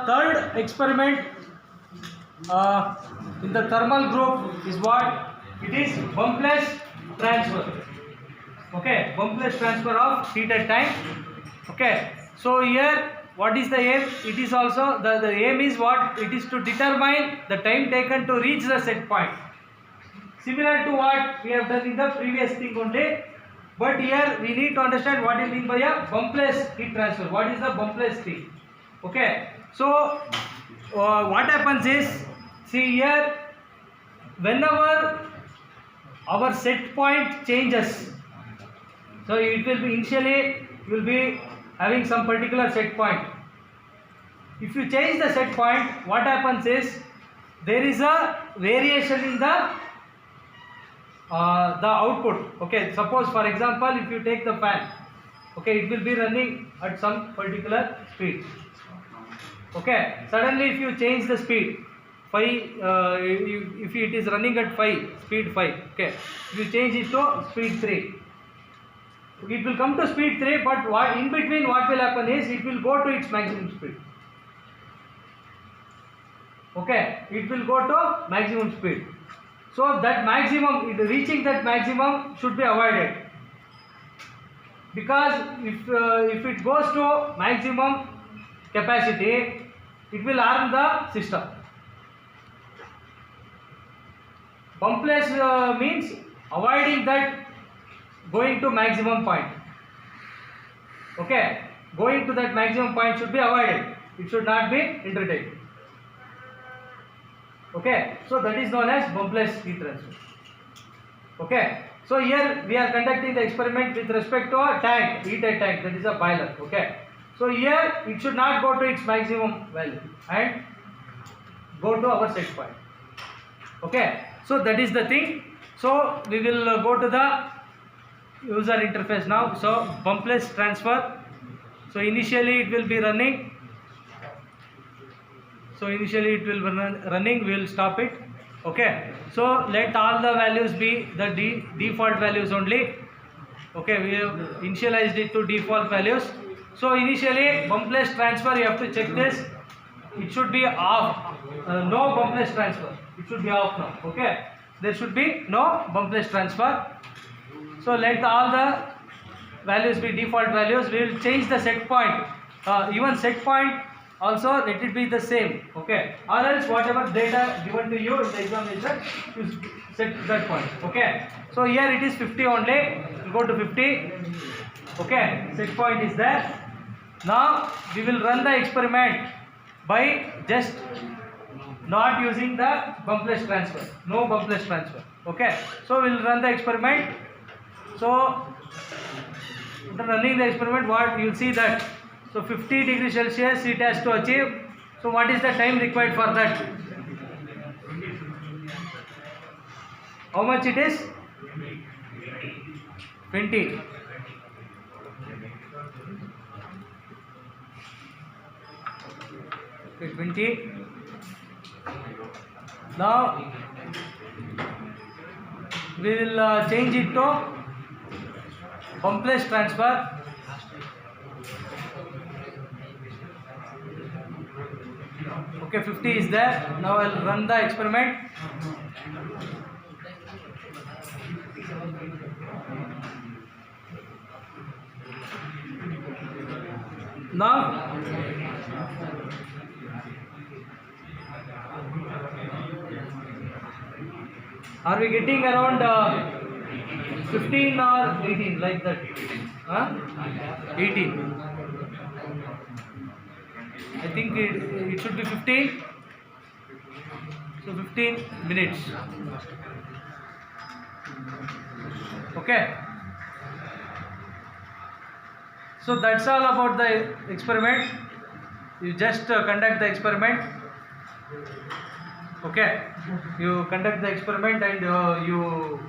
third experiment in the thermal group is what? It is bumpless transfer. Okay, bumpless transfer of heat at time. Okay, so here what is the aim? It is also the aim is what? It is to determine the time taken to reach the set point. Similar to what we have done in the previous thing only, but here we need to understand what is mean by a bumpless heat transfer. What is the bumpless thing? Okay, so what happens is, see here, whenever our set point changes, so it will be initially you will be having some particular set point. If you change the set point, what happens is there is a variation in the output. Okay, suppose for example, if you take the fan, okay, it will be running at some particular speed. Okay, suddenly if you change the speed 5, if it is running at 5, speed 5, okay, if you change it to speed 3, it will come to speed 3, but what in between what will happen is it will go to its maximum speed. Okay, it will go to maximum speed. So that maximum, reaching that maximum should be avoided, because if it goes to maximum capacity, it will harm the system. Bumpless means avoiding that going to maximum point. Okay, going to that maximum point should be avoided. It should not be entertained. Okay, so that is known as bumpless heat transfer. Okay, so here we are conducting the experiment with respect to a tank, heated tank, that is a boiler. Okay, so here it should not go to its maximum value and go to our set point. Okay, so that is the thing. So we will go to the user interface now. So bumpless transfer. So initially it will be running. So initially it will be running, we will stop it. Okay, so let all the values be the default values only. Okay, we have initialized it to default values. So initially bumpless transfer, you have to check this, it should be off, no bumpless transfer, it should be off now. Okay, there should be no bumpless transfer. So let all the values be default values. We will change the set point, even set point also let it be the same. Okay, or else whatever data given to you in the examination, you set that point. Okay, so here it is 50 only, we'll go to 50. Okay, set point is there. Now we will run the experiment by just not using the bumpless transfer, no bumpless transfer. Okay, so we will run the experiment. So after running the experiment, what you will see that, so 50 degrees Celsius it has to achieve. So what is the time required for that? How much it is? 20. Okay, 20. Now we will change it to bumpless transfer. Okay, 50 is there. Now I will run the experiment. Now are we getting around 15 or 18 like that? 18. I think it should be 15. So 15 minutes. Okay. So that's all about the experiment. You just conduct the experiment. Okay. You conduct the experiment and you